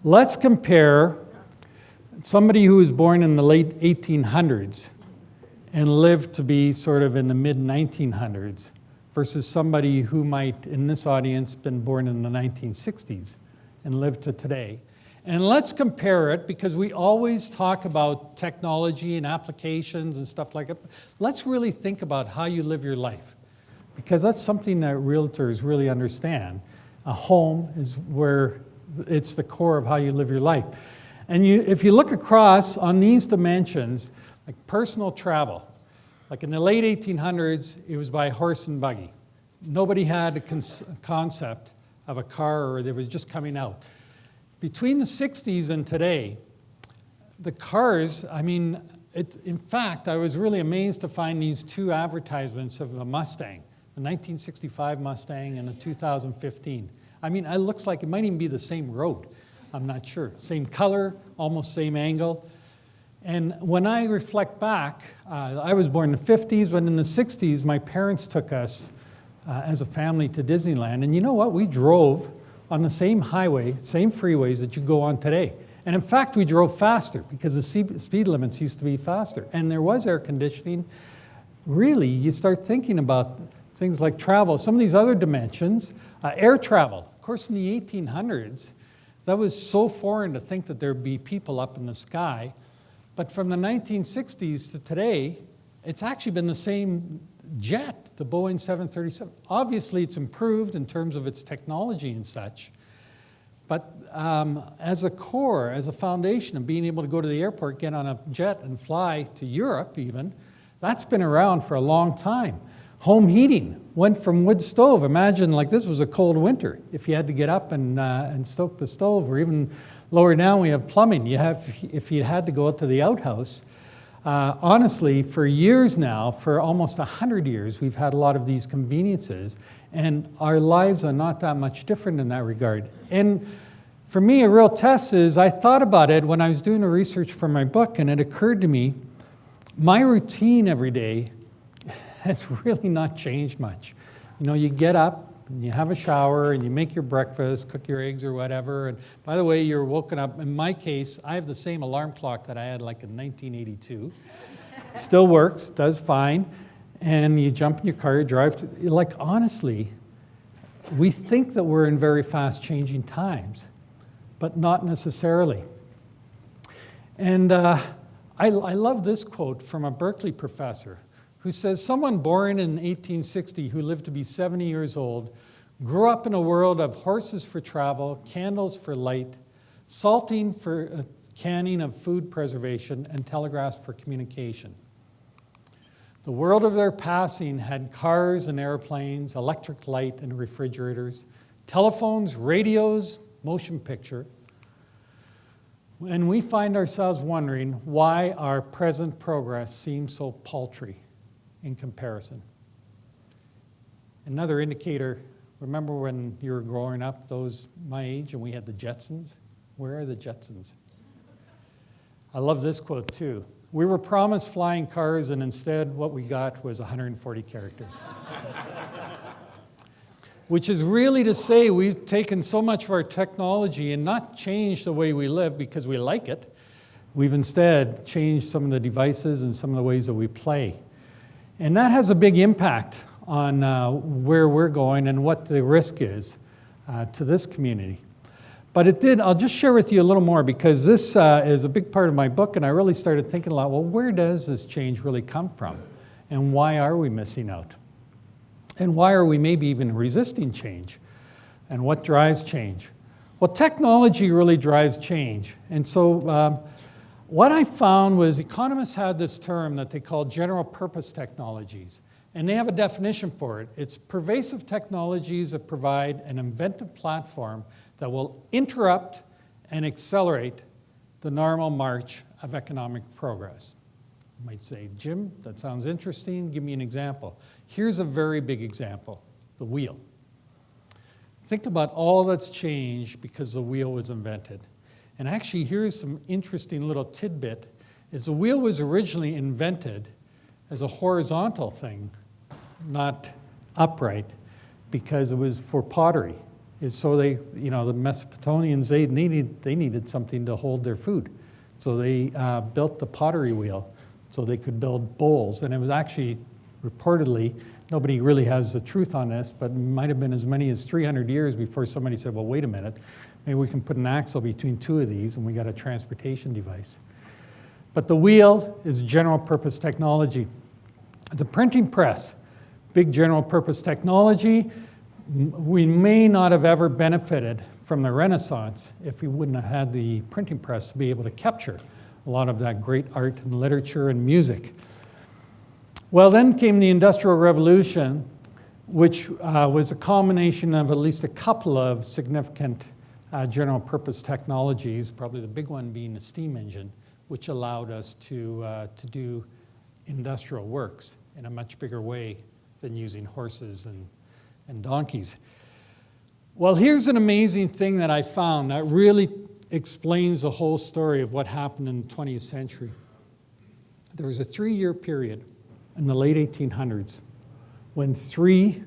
Let's compare somebody who was born in the late 1800s and lived to be sort of in the mid-1900s versus somebody who might, in this audience, been born in the 1960s and lived to today. And let's compare it, because we always talk about technology and applications and stuff like that. Let's really think about how you live your life, because that's something that realtors really understand. A home is where it's the core of how you live your life. And if you look across on these dimensions, like personal travel, like in the late 1800s, it was by horse and buggy. Nobody had a concept of a car, or it was just coming out. Between the 60s and today, the cars, in fact, I was really amazed to find these two advertisements of a Mustang, the 1965 Mustang and the 2015. It looks like it might even be the same road. I'm not sure. Same color, almost same angle. And when I reflect back, I was born in the 50s, but in the 60s, my parents took us as a family to Disneyland. And you know what? We drove on the same highway, same freeways that you go on today. And in fact, we drove faster because the speed limits used to be faster. And there was air conditioning. Really, you start thinking about things like travel, some of these other dimensions. Air travel. Of course, in the 1800s, that was so foreign to think that there'd be people up in the sky. But from the 1960s to today, it's actually been the same jet, the Boeing 737. Obviously, it's improved in terms of its technology and such. But as a core, as a foundation of being able to go to the airport, get on a jet and fly to Europe even, that's been around for a long time. Home heating went from wood stove. Imagine like this was a cold winter. If you had to get up and stoke the stove, or even lower down we have plumbing. If you had to go out to the outhouse. Honestly, for years now, for almost 100 years, we've had a lot of these conveniences, and our lives are not that much different in that regard. And for me, a real test is, I thought about it when I was doing the research for my book, and it occurred to me, my routine every day has really not changed much. You get up, and you have a shower, and you make your breakfast, cook your eggs or whatever. And by the way, you're woken up. In my case, I have the same alarm clock that I had like in 1982. Still works, does fine. And you jump in your car, you drive to, honestly, we think that we're in very fast changing times, but not necessarily. And I love this quote from a Berkeley professor who says, someone born in 1860 who lived to be 70 years old grew up in a world of horses for travel, candles for light, salting for canning of food preservation, and telegraphs for communication. The world of their passing had cars and airplanes, electric light and refrigerators, telephones, radios, motion picture. And we find ourselves wondering why our present progress seems so paltry in comparison. Another indicator, remember when you were growing up, those my age, and we had the Jetsons? Where are the Jetsons? I love this quote too. We were promised flying cars, and instead what we got was 140 characters. Which is really to say we've taken so much of our technology and not changed the way we live because we like it. We've instead changed some of the devices and some of the ways that we play. And that has a big impact on where we're going and what the risk is to this community. But I'll just share with you a little more, because this is a big part of my book, and I really started thinking a lot, well, where does this change really come from? And why are we missing out? And why are we maybe even resisting change? And what drives change? Well, technology really drives change. And so what I found was economists had this term that they call general purpose technologies. And they have a definition for it. It's pervasive technologies that provide an inventive platform that will interrupt and accelerate the normal march of economic progress. You might say, Jim, that sounds interesting. Give me an example. Here's a very big example, the wheel. Think about all that's changed because the wheel was invented. And actually, here's some interesting little tidbit, is the wheel was originally invented as a horizontal thing, not upright because it was for pottery. So they, the Mesopotamians, they needed something to hold their food. So they built the pottery wheel so they could build bowls. And it was actually, reportedly, nobody really has the truth on this, but it might have been as many as 300 years before somebody said, well, wait a minute, maybe we can put an axle between two of these and we got a transportation device. But the wheel is general purpose technology. The printing press, big general purpose technology. We may not have ever benefited from the Renaissance if we wouldn't have had the printing press to be able to capture a lot of that great art and literature and music. Well, then came the Industrial Revolution, which was a combination of at least a couple of significant general purpose technologies, probably the big one being the steam engine, which allowed us to do industrial works in a much bigger way than using horses and donkeys. Well, here's an amazing thing that I found that really explains the whole story of what happened in the 20th century. There was a 3-year period in the late 1800s when 3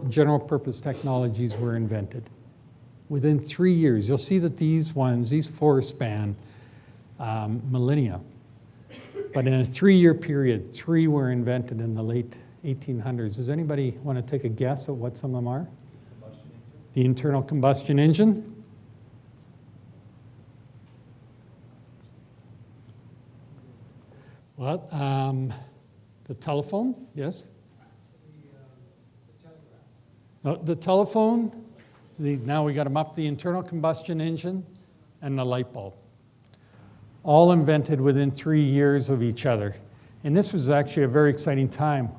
general purpose technologies were invented. Within 3 years, you'll see that these 4 span millennia. But in a 3-year period, 3 were invented in the late 1800s. Does anybody want to take a guess at what some of them are? The internal combustion engine. What? The telephone, yes? The telephone. Now we got them up. The internal combustion engine and the light bulb. All invented within 3 years of each other. And this was actually a very exciting time.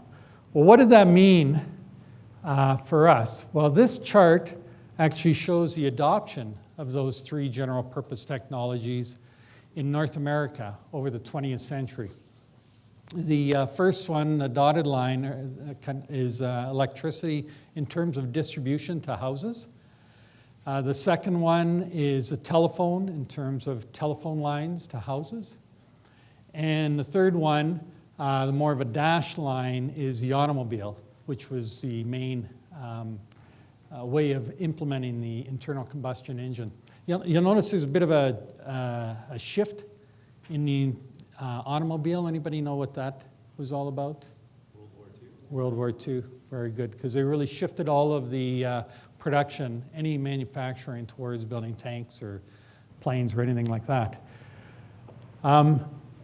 Well, what did that mean for us? Well, this chart actually shows the adoption of those 3 general purpose technologies in North America over the 20th century. The first one, the dotted line, is electricity in terms of distribution to houses. The second one is a telephone in terms of telephone lines to houses. And the third one, the more of a dashed line, is the automobile, which was the main way of implementing the internal combustion engine. You'll notice there's a bit of a shift in the automobile. Anybody know what that was all about? World War II. World War II, very good, because they really shifted all of the production, any manufacturing towards building tanks or planes or anything like that.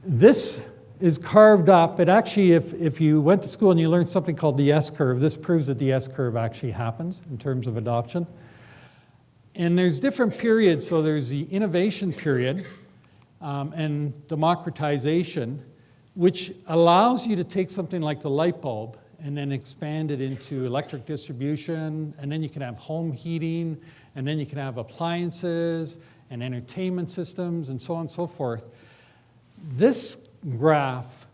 This is carved up. It actually, if you went to school and you learned something called the S-curve, this proves that the S-curve actually happens in terms of adoption. And there's different periods. So there's the innovation period and democratization, which allows you to take something like the light bulb and then expand it into electric distribution, and then you can have home heating, and then you can have appliances and entertainment systems and so on and so forth. This graph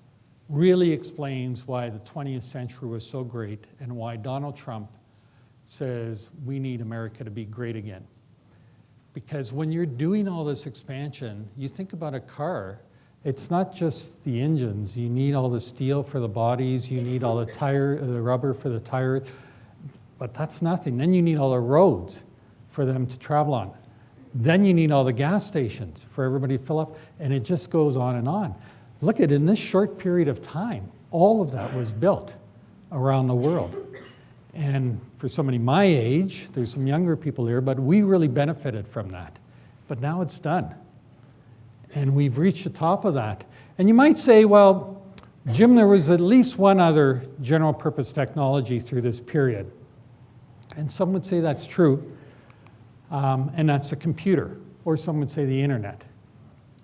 really explains why the 20th century was so great and why Donald Trump says we need America to be great again. Because when you're doing all this expansion, you think about a car, it's not just the engines. You need all the steel for the bodies, you need all the rubber for the tires, but that's nothing. Then you need all the roads for them to travel on. Then you need all the gas stations for everybody to fill up, and it just goes on and on. Look at, in this short period of time, all of that was built around the world. And for somebody my age, there's some younger people here, but we really benefited from that. But now it's done. And we've reached the top of that. And you might say, well, Jim, there was at least one other general purpose technology through this period. And some would say that's true, and that's the computer, or some would say the internet.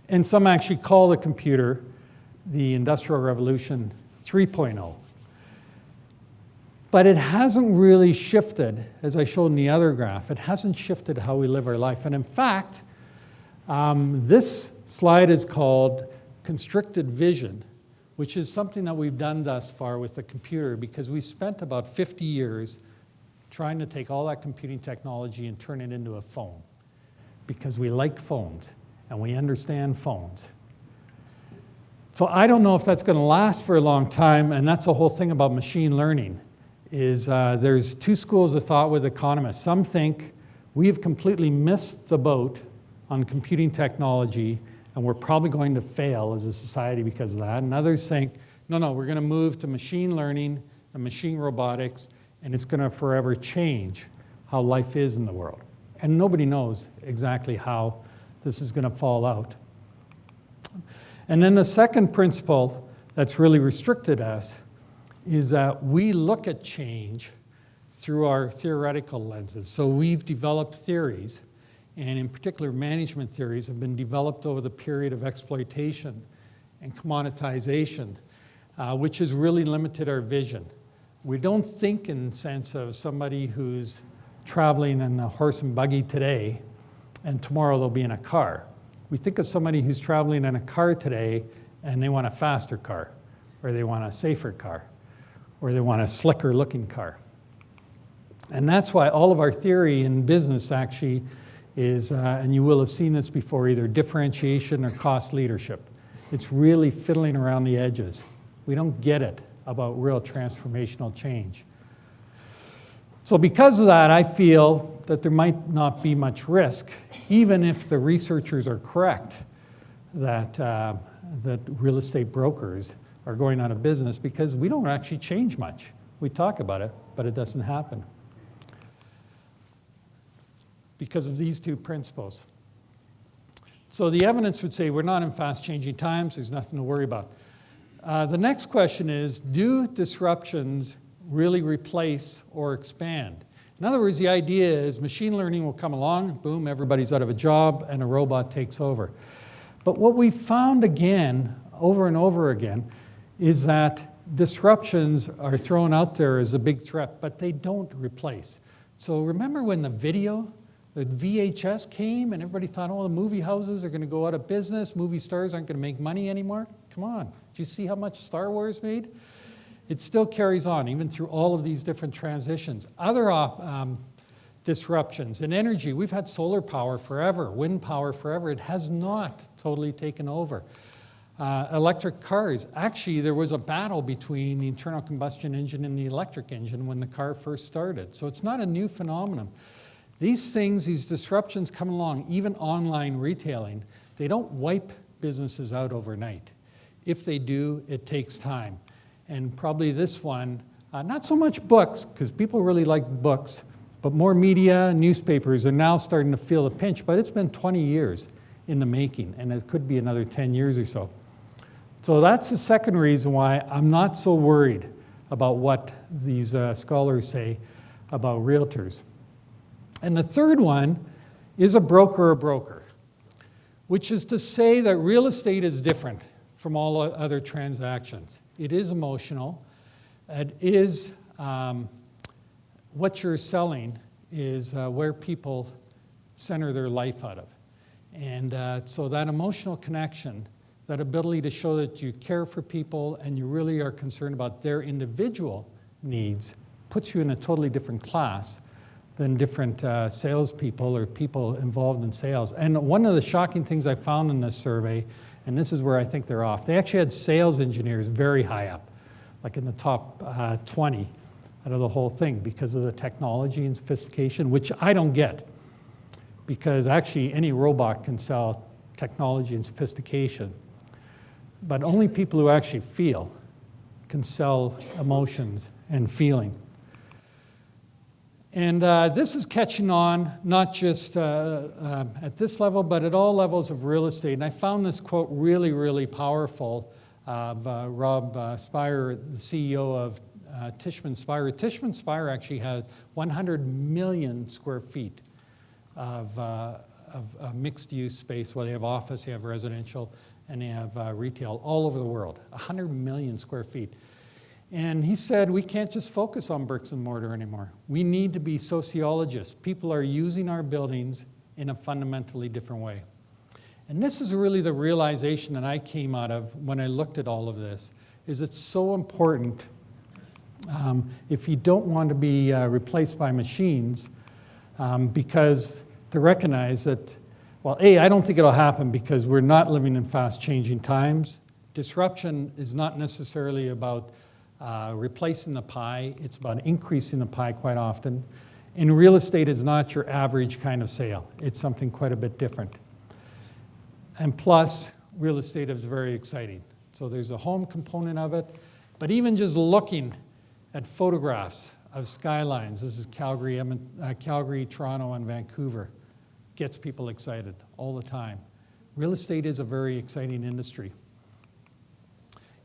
And some actually call the computer the Industrial Revolution 3.0. But it hasn't really shifted, as I showed in the other graph, it hasn't shifted how we live our life. And in fact, this slide is called constricted vision, which is something that we've done thus far with the computer, because we spent about 50 years trying to take all that computing technology and turn it into a phone, because we like phones and we understand phones. So I don't know if that's going to last for a long time, and that's the whole thing about machine learning. is there's two schools of thought with economists. Some think we have completely missed the boat on computing technology and we're probably going to fail as a society because of that. And others think, no, we're going to move to machine learning and machine robotics, and it's going to forever change how life is in the world. And nobody knows exactly how this is going to fall out. And then the second principle that's really restricted us is that we look at change through our theoretical lenses. So we've developed theories, and in particular management theories have been developed over the period of exploitation and commoditization, which has really limited our vision. We don't think in the sense of somebody who's traveling in a horse and buggy today, and tomorrow they'll be in a car. We think of somebody who's traveling in a car today, and they want a faster car, or they want a safer car, or they want a slicker looking car. And that's why all of our theory in business actually is, and you will have seen this before, either differentiation or cost leadership. It's really fiddling around the edges. We don't get it about real transformational change. So because of that, I feel that there might not be much risk, even if the researchers are correct that, that real estate brokers are going out of business, because we don't actually change much. We talk about it, but it doesn't happen because of these two principles. So the evidence would say we're not in fast-changing times, there's nothing to worry about. The next question is, do disruptions really replace or expand? In other words, the idea is machine learning will come along, boom, everybody's out of a job, and a robot takes over. But what we found again, over and over again, is that disruptions are thrown out there as a big threat, but they don't replace. So remember when the VHS came and everybody thought, oh, the movie houses are going to go out of business, movie stars aren't going to make money anymore? Come on, do you see how much Star Wars made? It still carries on, even through all of these different transitions. Other disruptions in energy, we've had solar power forever, wind power forever. It has not totally taken over. Electric cars, actually there was a battle between the internal combustion engine and the electric engine when the car first started. So it's not a new phenomenon. These things, these disruptions come along, even online retailing, they don't wipe businesses out overnight. If they do, it takes time. And probably this one, not so much books, because people really like books, but more media, newspapers are now starting to feel the pinch, but it's been 20 years in the making, and it could be another 10 years or so. So that's the second reason why I'm not so worried about what these scholars say about realtors. And the third one is a broker, which is to say that real estate is different from all other transactions. It is emotional. It is what you're selling is where people center their life out of. And so that emotional connection, that ability to show that you care for people and you really are concerned about their individual needs, puts you in a totally different class than different salespeople or people involved in sales. And one of the shocking things I found in this survey, and this is where I think they're off, they actually had sales engineers very high up, like in the top 20 out of the whole thing, because of the technology and sophistication, which I don't get, because actually any robot can sell technology and sophistication, but only people who actually feel can sell emotions and feeling. And this is catching on, not just at this level, but at all levels of real estate. And I found this quote really, really powerful of Rob Spire, the CEO of Tishman Speyer. Tishman Speyer actually has 100 million square feet of mixed-use space, where they have office, they have residential, and they have retail all over the world, 100 million square feet. And he said, we can't just focus on bricks and mortar anymore. We need to be sociologists. People are using our buildings in a fundamentally different way. And this is really the realization that I came out of when I looked at all of this, is it's so important if you don't want to be replaced by machines, because to recognize that, well, A, I don't think it'll happen because we're not living in fast-changing times. Disruption is not necessarily about replacing the pie. It's about increasing the pie quite often. And real estate is not your average kind of sale. It's something quite a bit different. And plus, real estate is very exciting. So there's a home component of it. But even just looking at photographs of skylines, this is Calgary, Toronto, and Vancouver, gets people excited all the time. Real estate is a very exciting industry.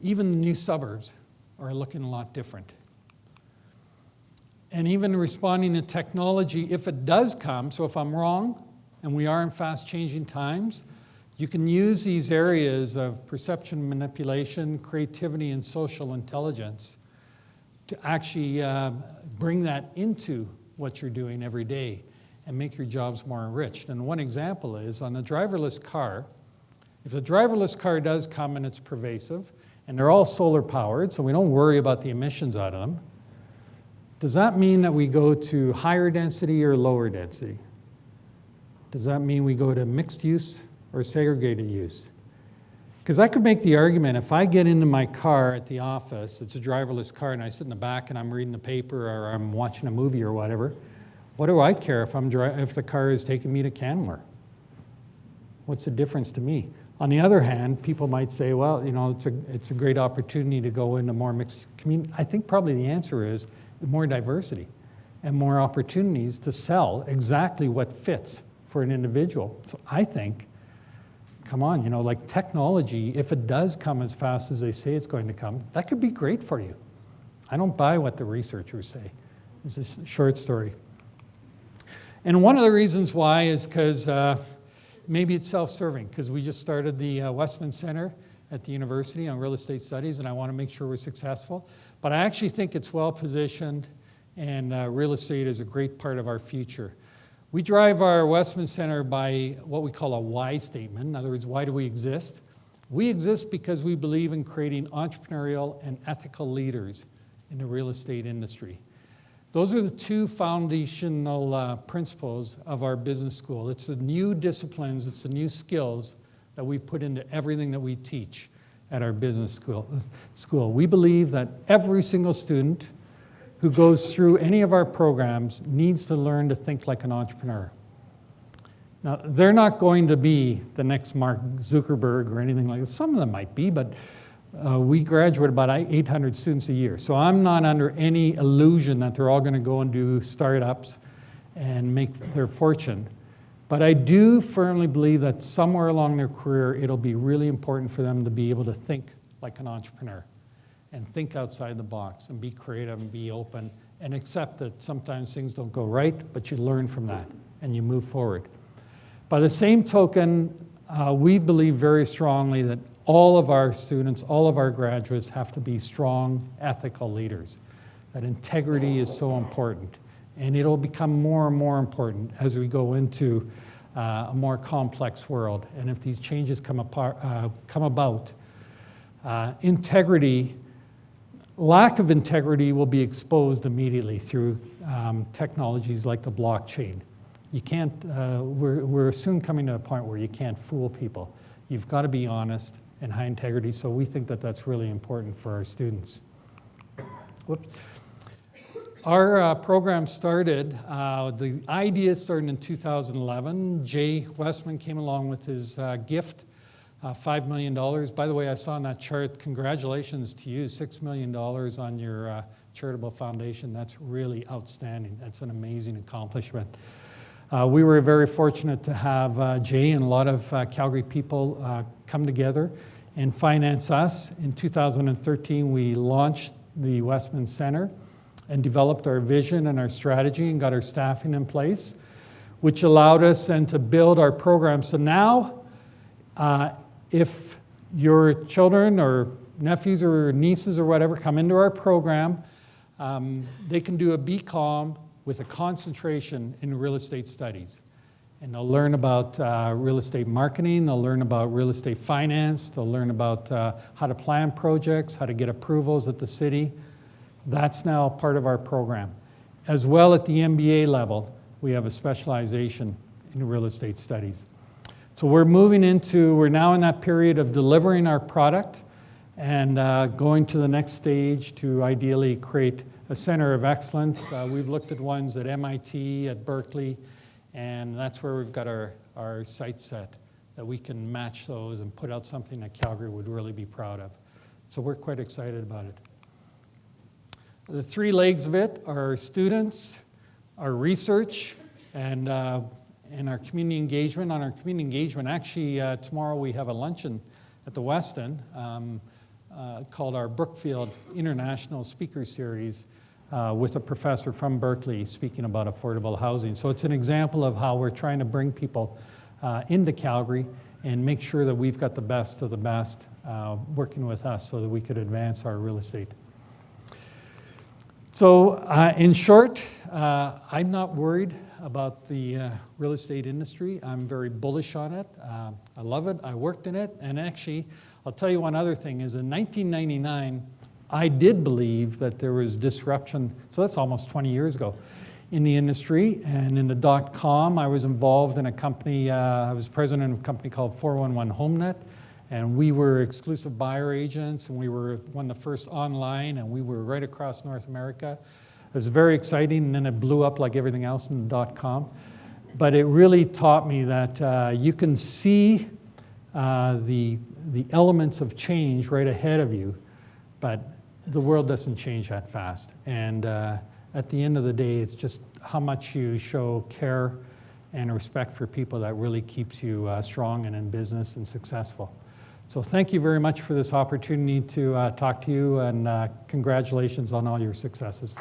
Even the new suburbs are looking a lot different. And even responding to technology, if it does come, so if I'm wrong, and we are in fast-changing times, you can use these areas of perception manipulation, creativity, and social intelligence to actually bring that into what you're doing every day and make your jobs more enriched. And one example is on the driverless car. If the driverless car does come and it's pervasive, and they're all solar powered, so we don't worry about the emissions out of them, does that mean that we go to higher density or lower density? Does that mean we go to mixed use or segregated use? Because I could make the argument, if I get into my car at the office, it's a driverless car, and I sit in the back and I'm reading the paper or I'm watching a movie or whatever, what do I care if the car is taking me to Canmore? What's the difference to me? On the other hand, people might say, well, you know, it's a great opportunity to go into more mixed community. I think probably the answer is more diversity and more opportunities to sell exactly what fits for an individual. So I think, come on, you know, like technology, if it does come as fast as they say it's going to come, that could be great for you. I don't buy what the researchers say. It's a short story. And one of the reasons why is because maybe it's self-serving, because we just started the Westman Center at the university on real estate studies, and I want to make sure we're successful. But I actually think it's well-positioned, and real estate is a great part of our future. We drive our Westman Center by what we call a why statement. In other words, why do we exist? We exist because we believe in creating entrepreneurial and ethical leaders in the real estate industry. Those are the two foundational principles of our business school. It's the new disciplines, it's the new skills that we put into everything that we teach at our business school. We believe that every single student who goes through any of our programs needs to learn to think like an entrepreneur. Now, they're not going to be the next Mark Zuckerberg or anything like that. Some of them might be, but we graduate about 800 students a year. So I'm not under any illusion that they're all going to go and do startups and make their fortune. But I do firmly believe that somewhere along their career, it'll be really important for them to be able to think like an entrepreneur and think outside the box and be creative and be open and accept that sometimes things don't go right, but you learn from that and you move forward. By the same token, we believe very strongly that all of our students, all of our graduates have to be strong, ethical leaders. That integrity is so important. And it'll become more and more important as we go into a more complex world. And if these changes come about, lack of integrity will be exposed immediately through technologies like the blockchain. You can't, we're soon coming to a point where you can't fool people. You've got to be honest and high integrity, so we think that that's really important for our students. Whoops. Our program started, the idea started in 2011. Jay Westman came along with his gift, $5 million. By the way, I saw on that chart, congratulations to you, $6 million on your charitable foundation. That's really outstanding. That's an amazing accomplishment. We were very fortunate to have Jay and a lot of Calgary people come together and finance us. In 2013, we launched the Westman Center and developed our vision and our strategy and got our staffing in place, which allowed us then to build our program. So now, if your children or nephews or nieces or whatever come into our program, they can do a BCom with a concentration in real estate studies. And they'll learn about real estate marketing, they'll learn about real estate finance, they'll learn about how to plan projects, how to get approvals at the city. That's now part of our program. As well, at the MBA level, we have a specialization in real estate studies. So we're now in that period of delivering our product and going to the next stage to ideally create a center of excellence. We've looked at ones at MIT, at Berkeley, and that's where we've got our sights set, that we can match those and put out something that Calgary would really be proud of. So we're quite excited about it. The three legs of it are our students, our research, and our community engagement. On our community engagement, actually tomorrow we have a luncheon at the Weston called our Brookfield International Speaker Series with a professor from Berkeley speaking about affordable housing. So it's an example of how we're trying to bring people into Calgary and make sure that we've got the best of the best working with us so that we could advance our real estate. So in short, I'm not worried about the real estate industry. I'm very bullish on it. I love it. I worked in it. And actually, I'll tell you one other thing is in 1999, I did believe that there was disruption. So that's almost 20 years ago in the industry. And in the .com, I was involved in a company. I was president of a company called 411 HomeNet. And we were exclusive buyer agents, and we were one of the first online, and we were right across North America. It was very exciting, and then it blew up like everything else in the .com. But it really taught me that you can see the elements of change right ahead of you, but the world doesn't change that fast. And at the end of the day, it's just how much you show care and respect for people that really keeps you strong and in business and successful. So thank you very much for this opportunity to talk to you, and congratulations on all your successes.